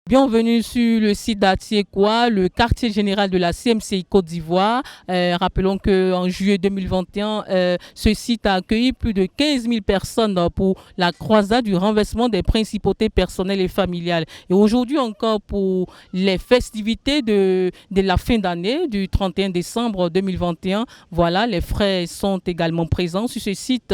Bienvenue sur le site d'Atiekwa, le quartier général de la CMCI Côte d'Ivoire. Rappelons qu'en juillet 2021, ce site a accueilli plus de 15 000 personnes pour la croisade du renversement des principautés personnelles et familiales. Et aujourd'hui encore pour les festivités de la fin d'année du 31 décembre 2021, voilà, les frères sont également présents sur ce site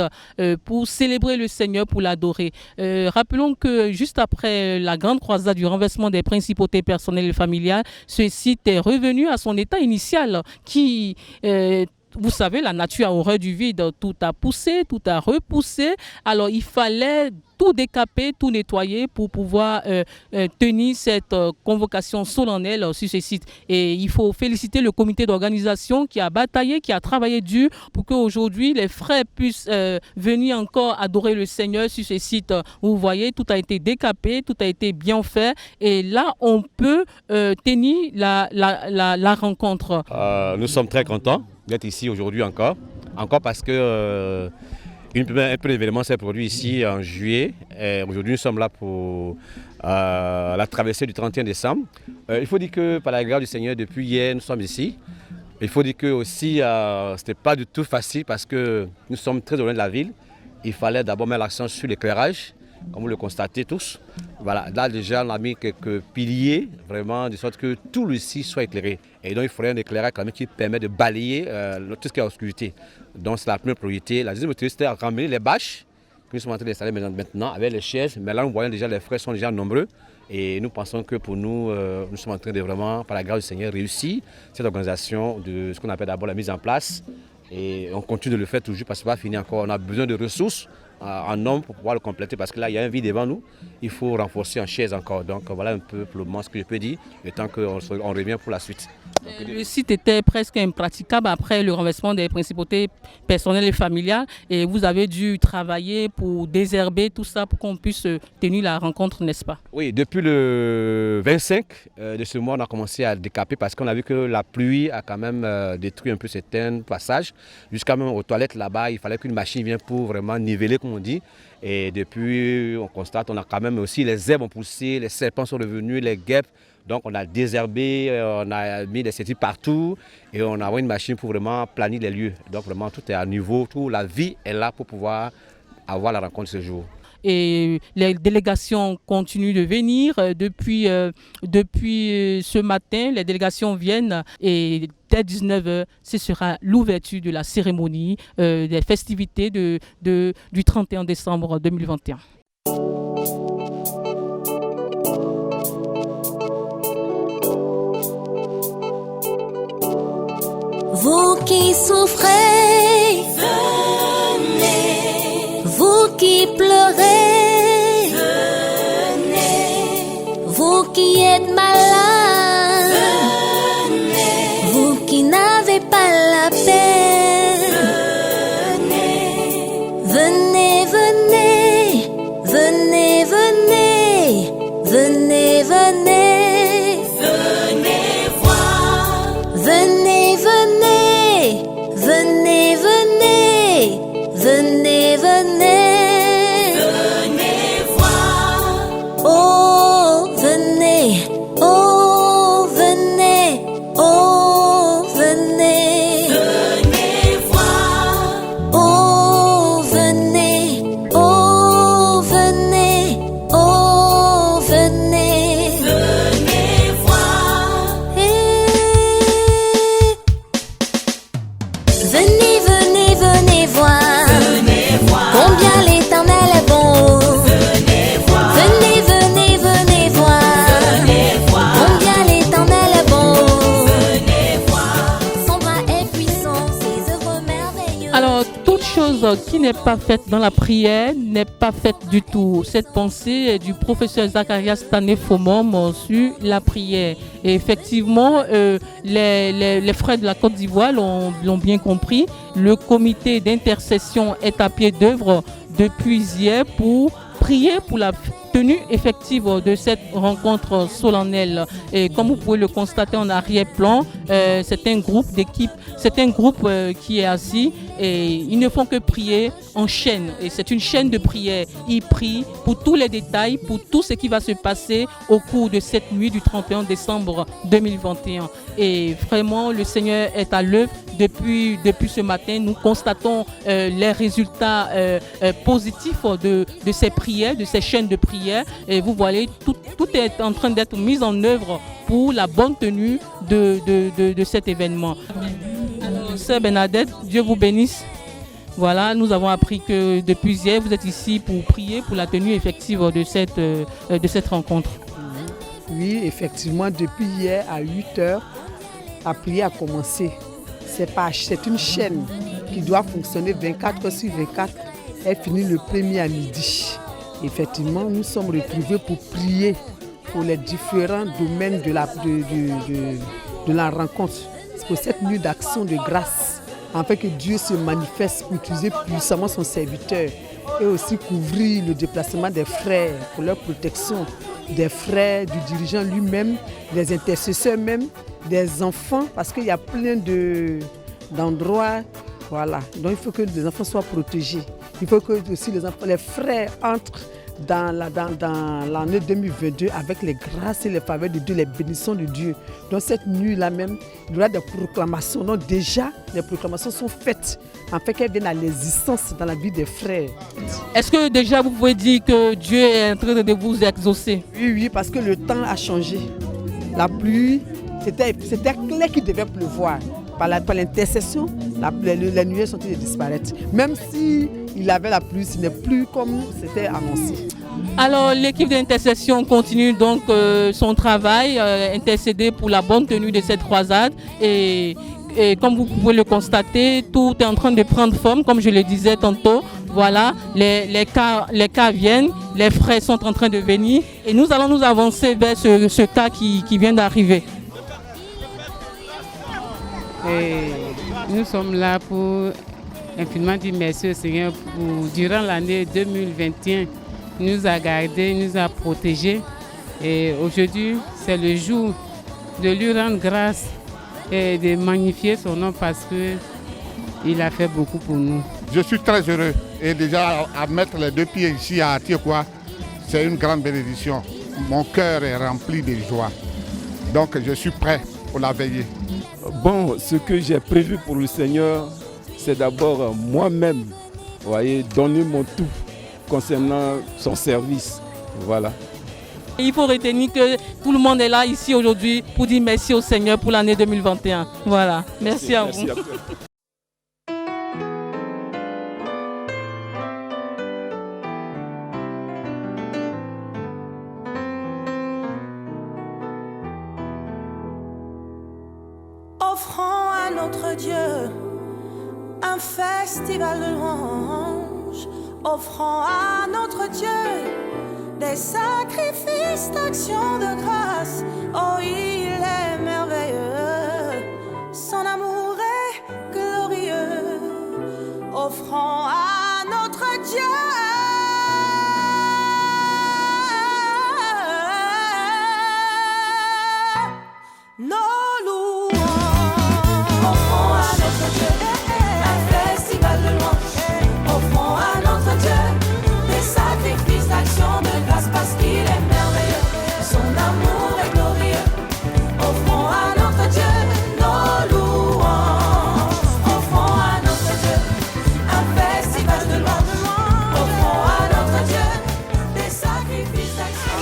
pour célébrer le Seigneur, pour l'adorer. Rappelons que juste après la grande croisade du renversement des principautés personnelles et familiales, ce site est revenu à son état initial qui... vous savez, la nature a horreur du vide, tout a poussé, tout a repoussé. Alors il fallait tout décaper, tout nettoyer pour pouvoir tenir cette convocation solennelle sur ce site. Et il faut féliciter le comité d'organisation qui a bataillé, qui a travaillé dur pour qu'aujourd'hui les frères puissent venir encore adorer le Seigneur sur ce site. Vous voyez, tout a été décapé, tout a été bien fait. Et là, on peut tenir la rencontre. Nous sommes très contents d'être ici aujourd'hui encore parce que un peu d'événement s'est produit ici en juillet. Aujourd'hui, nous sommes là pour la traversée du 31 décembre. Il faut dire que par la grâce du Seigneur, depuis hier, nous sommes ici. Il faut dire que aussi, ce n'était pas du tout facile parce que nous sommes très loin de la ville. Il fallait d'abord mettre l'accent sur l'éclairage, comme vous le constatez tous. Voilà, là déjà, on a mis quelques piliers, vraiment, de sorte que tout le site soit éclairé. Et donc, il faudrait un éclairage quand même qui permet de balayer tout ce qui est obscurité. Donc, c'est la première priorité. La deuxième priorité, c'était à ramener les bâches que nous sommes en train d'installer maintenant avec les chaises. Mais là, nous voyons déjà les frères sont déjà nombreux. Et nous pensons que pour nous, nous sommes en train de vraiment, par la grâce du Seigneur, réussir cette organisation de ce qu'on appelle d'abord la mise en place. Et on continue de le faire toujours parce que ce n'est pas fini encore. On a besoin de ressources en nombre pour pouvoir le compléter parce que là, il y a un vide devant nous. Il faut renforcer en chaise encore. Donc voilà un peu pour le moment ce que je peux dire, le temps qu'on revient pour la suite. Le site était presque impraticable après le renversement des principautés personnelles et familiales et vous avez dû travailler pour désherber tout ça pour qu'on puisse tenir la rencontre, n'est-ce pas? Oui, depuis le 25 de ce mois, on a commencé à décaper parce qu'on a vu que la pluie a quand même détruit un peu certains passages. Jusqu'à même aux toilettes là-bas, il fallait qu'une machine vienne pour vraiment niveler, comme on dit. Et depuis, on constate, on a quand même aussi les herbes ont poussé, les serpents sont revenus, les guêpes. Donc on a désherbé, on a mis des séties partout et on a une machine pour vraiment planer les lieux. Donc vraiment tout est à niveau, toute la vie est là pour pouvoir avoir la rencontre ce jour. Et les délégations continuent de venir. Depuis ce matin, les délégations viennent et dès 19h, ce sera l'ouverture de la cérémonie des festivités du 31 décembre 2021. Vous qui souffrez, venez. Vous qui pleurez, venez. Vous qui êtes malade, venez. Vous qui n'avez pas la paix, venez. Venez, venez, venez, venez, venez, venez. Venez voir, venez, venez, venez, venez, venez, venez, venez voir. Oh, venez, oh, venez, oh, venez, venez voir. Oh, venez, oh, venez, oh, venez, venez voir. Venez, venez, venez voir. Venez voir. Combien l'Éternel est bon. Venez voir. Venez, venez, venez voir. Venez voir. Combien l'Éternel est bon. Venez voir. Son bras est puissant, ses œuvres merveilleuses. Alors, toute chose qui n'est pas faite dans la prière n'est pas faite du tout. Cette pensée est du professeur Zacharias Tané-Fomom sur la prière. Et effectivement, les frères de la Côte d'Ivoire l'ont bien compris. Le comité d'intercession est à pied d'œuvre depuis hier pour prier pour la tenue effective de cette rencontre solennelle. Et comme vous pouvez le constater en arrière-plan, c'est un groupe d'équipe, c'est un groupe qui est assis et ils ne font que prier en chaîne. Et c'est une chaîne de prière. Ils prient pour tous les détails, pour tout ce qui va se passer au cours de cette nuit du 31 décembre 2021. Et vraiment, le Seigneur est à l'œuvre depuis ce matin. Nous constatons les résultats positifs de ces prières, de ces chaînes de prière. Et vous voyez, tout est en train d'être mis en œuvre pour la bonne tenue de cet événement. Alors, Sœur Bernadette, Dieu vous bénisse. Voilà, nous avons appris que depuis hier, vous êtes ici pour prier pour la tenue effective de cette rencontre. Oui, effectivement, depuis hier à 8h, la prière a commencé. C'est une chaîne qui doit fonctionner 24 heures sur 24. Elle finit le 1er à midi. Effectivement, nous sommes retrouvés pour prier pour les différents domaines de la rencontre. C'est pour cette nuit d'action de grâce, afin que Dieu se manifeste pour utiliser puissamment son serviteur et aussi couvrir le déplacement des frères pour leur protection, des frères, du dirigeant lui-même, des intercesseurs même, des enfants, parce qu'il y a plein d'endroits. Voilà. Donc il faut que les enfants soient protégés. Il faut que aussi les frères entrent dans l'année 2022 avec les grâces et les faveurs de Dieu, les bénédictions de Dieu. Donc cette nuit-là même, il y aura des proclamations. Donc déjà, les proclamations sont faites afin qu'elles viennent à l'existence dans la vie des frères. Est-ce que déjà vous pouvez dire que Dieu est en train de vous exaucer? Oui, parce que le temps a changé. La pluie, c'était clair qu'il devait pleuvoir. Par l'intercession, les nuages sont en train de disparaître. Même s'il avait la pluie, ce n'est plus comme c'était annoncé. Alors l'équipe d'intercession continue donc son travail, intercéder pour la bonne tenue de cette croisade. Et comme vous pouvez le constater, tout est en train de prendre forme, comme je le disais tantôt. Voilà, les cas viennent, les frères sont en train de venir et nous allons nous avancer vers ce cas qui vient d'arriver. Et nous sommes là pour infiniment dire merci au Seigneur pour, durant l'année 2021, il nous a gardés, il nous a protégés. Et aujourd'hui, c'est le jour de lui rendre grâce et de magnifier son nom parce qu'il a fait beaucoup pour nous. Je suis très heureux et déjà à mettre les deux pieds ici à Atiekwa, c'est une grande bénédiction. Mon cœur est rempli de joie. Donc je suis prêt pour la veillée. Bon, ce que j'ai prévu pour le Seigneur, c'est d'abord moi-même, voyez, donner mon tout concernant son service. Voilà. Il faut retenir que tout le monde est là ici aujourd'hui pour dire merci au Seigneur pour l'année 2021. Voilà, merci à vous. Offrons à notre Dieu un festival de louange. Offrons à notre Dieu des sacrifices d'action de grâce. Oh, il est merveilleux, son amour est glorieux. Offrons à notre Dieu nos louanges. Offrons à notre Dieu un festival de louanges. Offrons à notre Dieu des sacrifices d'action de grâce parce qu'il est merveilleux, son amour est glorieux. Offrons à notre Dieu nos louanges. Offrons à notre Dieu un festival de louanges. Offrons à notre Dieu des sacrifices d'action.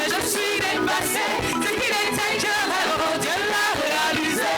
Je suis dépassé, ce qu'il était, je rêve, Dieu l'a réalisé.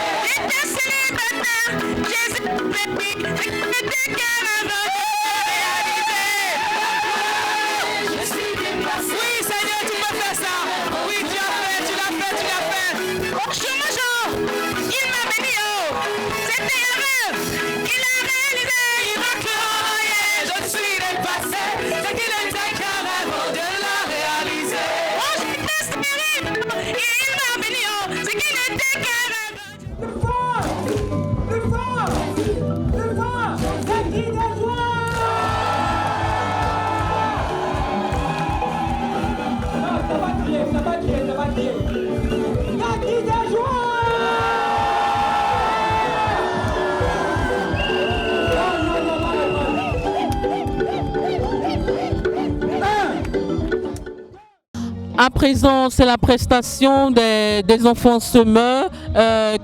À présent, c'est la prestation des enfants semeurs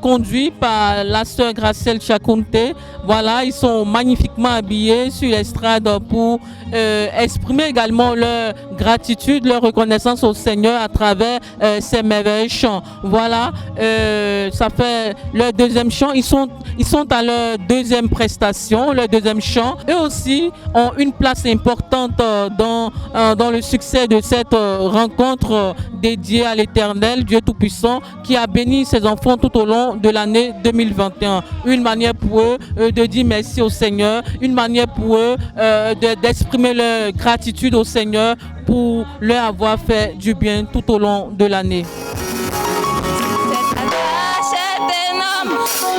conduits par la sœur Gracielle Chakunte. Voilà, ils sont magnifiquement habillés sur l'estrade pour exprimer également leur gratitude, leur reconnaissance au Seigneur à travers ces merveilleux chants. Voilà, ça fait leur deuxième chant. Ils sont à leur deuxième prestation, leur deuxième chant. Eux aussi ont une place importante dans le succès de cette rencontre dédiée à l'Éternel, Dieu Tout-Puissant, qui a béni ses enfants tout au long de l'année 2021. Une manière pour eux de dire merci au Seigneur, une manière pour eux d'exprimer leur gratitude au Seigneur pour leur avoir fait du bien tout au long de l'année.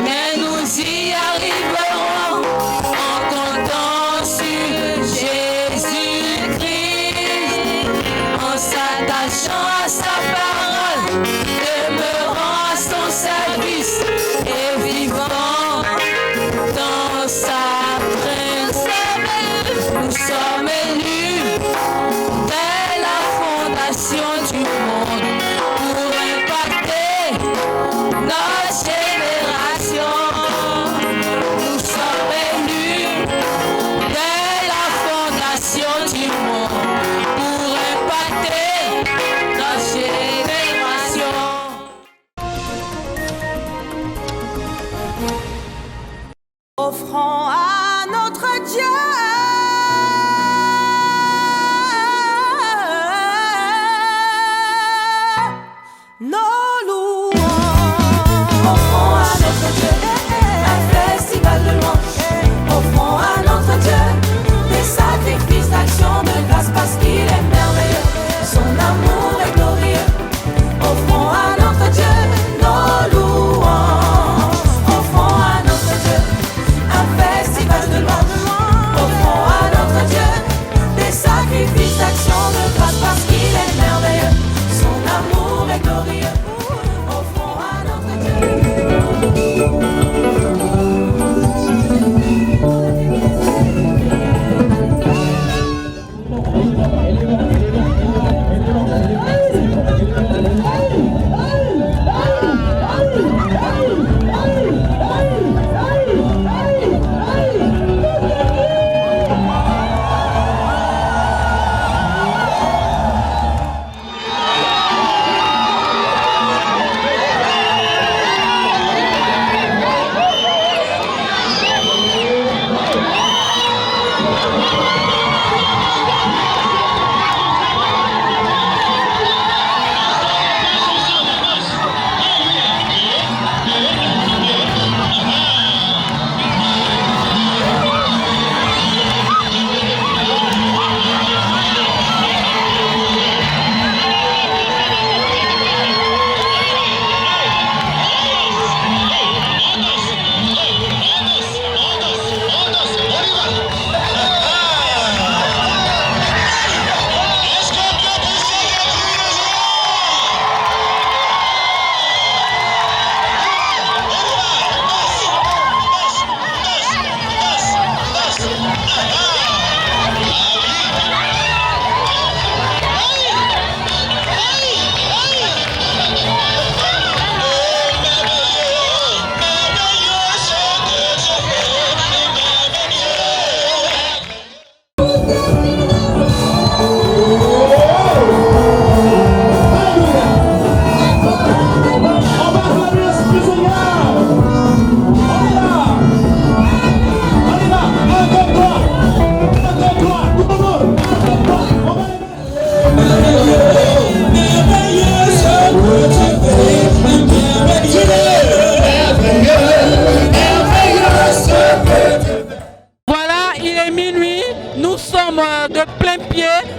Mais nous y arriverons en comptant sur Jésus-Christ, en s'attachant à sa parole, demeurant à son service et vivant dans sa présence. Nous sommes élus dès la fondation du monde pour impacter notre génération. Nous sommes élus dès la fondation du monde pour impacter notre génération. Offrons à notre Dieu nos louanges. Offrons à notre Dieu un festival de louanges. Offrons à notre Dieu des sacrifices d'action de grâce parce qu'il est merveilleux. Son amour est glorieux. Offrons à notre Dieu nos louanges. Offrons à notre Dieu un festival de louanges. Offrons à notre Dieu des sacrifices d'action de grâce parce qu'il est merveilleux. Son amour est glorieux. Offrons à notre Dieu.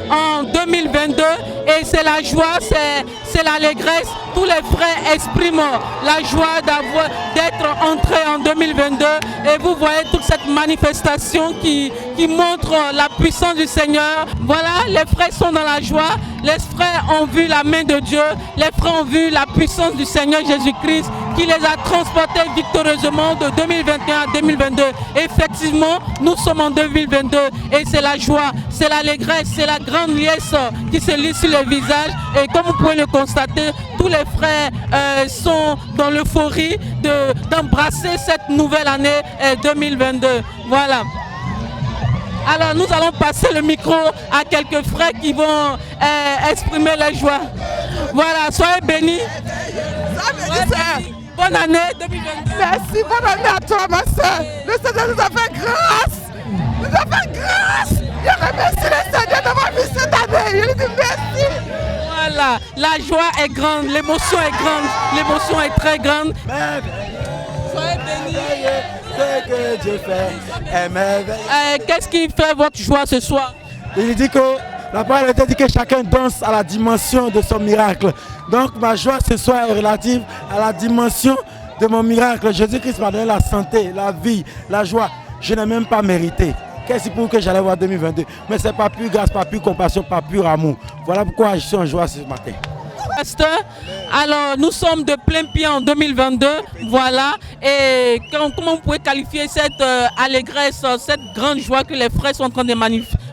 En 2022 et c'est la joie, c'est l'allégresse. Tous les frères expriment la joie d'être entrés en 2022 et vous voyez toute cette manifestation qui montre la puissance du Seigneur. Voilà, les frères sont dans la joie, les frères ont vu la main de Dieu, les frères ont vu la puissance du Seigneur Jésus-Christ qui les a transportés victorieusement de 2021 à 2022. Effectivement, nous sommes en 2022 et c'est la joie, c'est l'allégresse, c'est la grande liesse qui se lit sur les visages. Et comme vous pouvez le constater, tous les frères sont dans l'euphorie d'embrasser cette nouvelle année 2022. Voilà. Alors nous allons passer le micro à quelques frères qui vont exprimer leur joie. Voilà, soyez bénis. Bonne année 2022. Merci, bonne année à toi, ma soeur. Le Seigneur nous a fait grâce. Nous a fait grâce. Je remercie le Seigneur d'avoir vu cette année. Je lui dis merci. Voilà, la joie est grande, l'émotion est grande, l'émotion est très grande. Soyez bénis. Ce que Dieu fait est merveilleux. Qu'est-ce qui fait votre joie ce soir? Il dit que la parole était dit que chacun danse à la dimension de son miracle. Donc ma joie ce soir est relative à la dimension de mon miracle. Jésus-Christ m'a donné la santé, la vie, la joie. Je n'ai même pas mérité. Qu'est-ce pour que j'allais voir 2022? Mais c'est pas plus grâce, pas plus compassion, pas plus amour. Voilà pourquoi je suis en joie ce matin. Pasteur, alors nous sommes de plein pied en 2022, voilà, et comment vous pouvez qualifier cette allégresse, cette grande joie que les frères sont en train de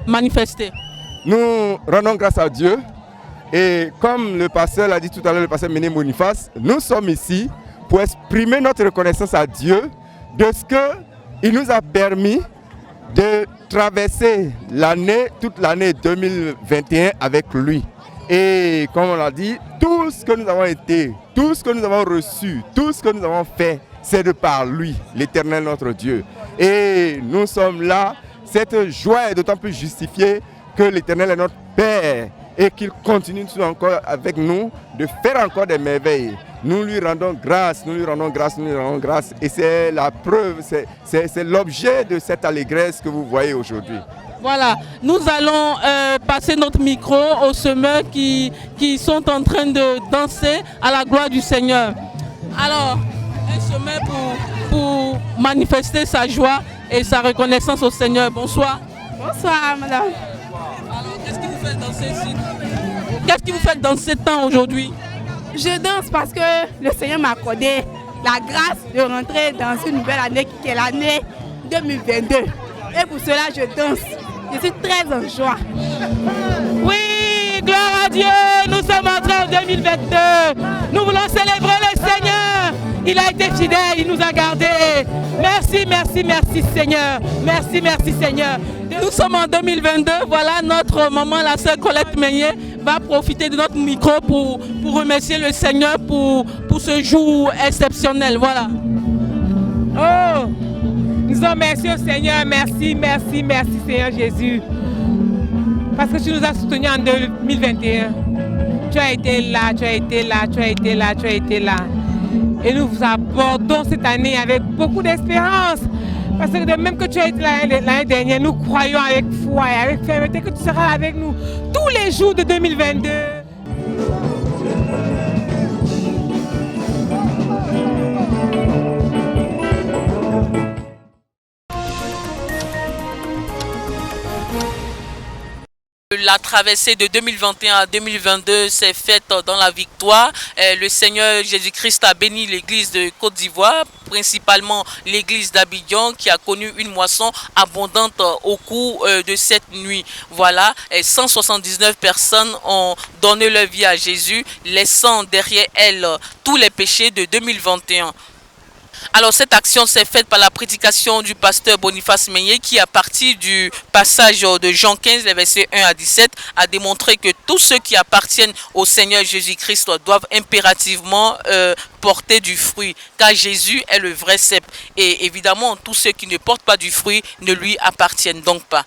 manifester? Nous rendons grâce à Dieu et comme le pasteur l'a dit tout à l'heure, le pasteur Méné Boniface, nous sommes ici pour exprimer notre reconnaissance à Dieu de ce qu'il nous a permis de traverser toute l'année 2021 avec lui. Et comme on l'a dit, tout ce que nous avons été, tout ce que nous avons reçu, tout ce que nous avons fait, c'est de par lui, l'Éternel notre Dieu. Et nous sommes là, cette joie est d'autant plus justifiée que l'Éternel est notre Père et qu'il continue encore avec nous de faire encore des merveilles. Nous lui rendons grâce, nous lui rendons grâce, nous lui rendons grâce. Et c'est la preuve, c'est l'objet de cette allégresse que vous voyez aujourd'hui. Voilà, nous allons passer notre micro aux semeurs qui sont en train de danser à la gloire du Seigneur. Alors, un semeur pour manifester sa joie et sa reconnaissance au Seigneur. Bonsoir. Bonsoir, madame. Alors, qu'est-ce qui vous fait danser ici? Qu'est-ce qui vous fait danser tant aujourd'hui? Je danse parce que le Seigneur m'a accordé la grâce de rentrer dans une nouvelle année qui est l'année 2022. Et pour cela, je danse. Je suis très en joie. Oui, gloire à Dieu, nous sommes entrés en 2022. Nous voulons célébrer le Seigneur. Il a été fidèle, il nous a gardés. Merci, merci, merci Seigneur. Merci, merci Seigneur. Nous sommes en 2022. Voilà, notre maman, la sœur Colette Meunier, va profiter de notre micro pour remercier le Seigneur pour ce jour exceptionnel. Voilà. Oh! Nous disons merci au Seigneur, merci, merci, merci Seigneur Jésus. Parce que tu nous as soutenus en 2021. Tu as été là, tu as été là, tu as été là, tu as été là. Et nous vous abordons cette année avec beaucoup d'espérance. Parce que de même que tu as été là l'année dernière, nous croyons avec foi et avec fermeté que tu seras avec nous tous les jours de 2022. La traversée de 2021 à 2022 s'est faite dans la victoire. Le Seigneur Jésus-Christ a béni l'église de Côte d'Ivoire, principalement l'église d'Abidjan qui a connu une moisson abondante au cours de cette nuit. Voilà, 179 personnes ont donné leur vie à Jésus, laissant derrière elles tous les péchés de 2021. Alors cette action s'est faite par la prédication du pasteur Boniface Meunier qui, à partir du passage de Jean 15, les versets 1 à 17, a démontré que tous ceux qui appartiennent au Seigneur Jésus-Christ doivent impérativement porter du fruit, car Jésus est le vrai cep. Et évidemment, tous ceux qui ne portent pas du fruit ne lui appartiennent donc pas.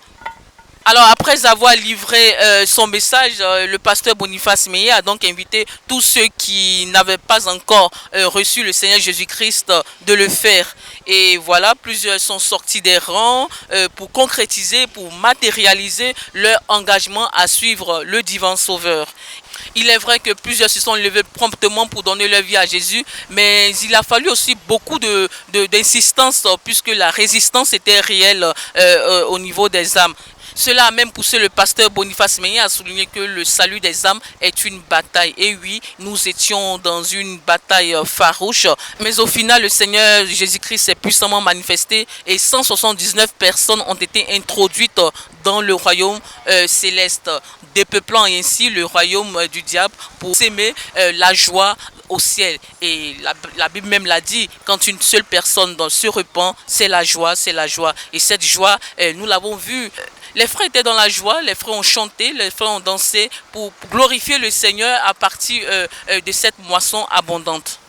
Alors après avoir livré son message, le pasteur Boniface Meunier a donc invité tous ceux qui n'avaient pas encore reçu le Seigneur Jésus-Christ de le faire. Et voilà, plusieurs sont sortis des rangs pour concrétiser, pour matérialiser leur engagement à suivre le divin Sauveur. Il est vrai que plusieurs se sont levés promptement pour donner leur vie à Jésus, mais il a fallu aussi beaucoup d'insistance puisque la résistance était réelle au niveau des âmes. Cela a même poussé le pasteur Boniface Meillet à souligner que le salut des âmes est une bataille. Et oui, nous étions dans une bataille farouche, mais au final, le Seigneur Jésus-Christ s'est puissamment manifesté et 179 personnes ont été introduites dans le royaume céleste, dépeuplant ainsi le royaume du diable pour s'aimer la joie au ciel. Et la Bible même l'a dit, quand une seule personne se repent, c'est la joie, c'est la joie. Et cette joie, nous l'avons vu. Les frères étaient dans la joie, les frères ont chanté, les frères ont dansé pour glorifier le Seigneur à partir de cette moisson abondante.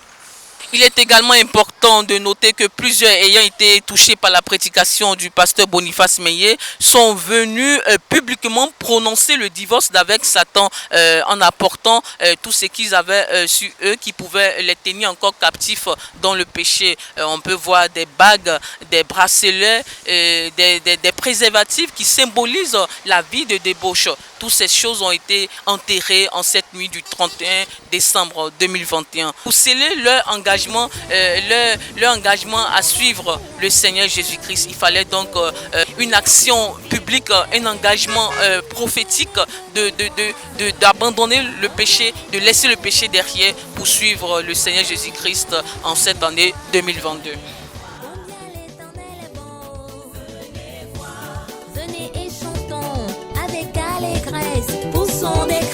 Il est également important de noter que plusieurs ayant été touchés par la prédication du pasteur Boniface Meillet sont venus publiquement prononcer le divorce d'avec Satan en apportant tout ce qu'ils avaient sur eux qui pouvait les tenir encore captifs dans le péché. On peut voir des bagues, des bracelets, des préservatifs qui symbolisent la vie de débauche. Toutes ces choses ont été enterrées en cette nuit du 31 décembre 2021. Pour sceller leur engagement à suivre le Seigneur Jésus-Christ, il fallait donc une action publique, un engagement prophétique d'abandonner le péché, de laisser le péché derrière pour suivre le Seigneur Jésus-Christ en cette année 2022. Venez et chantons avec allégresse pour son décret.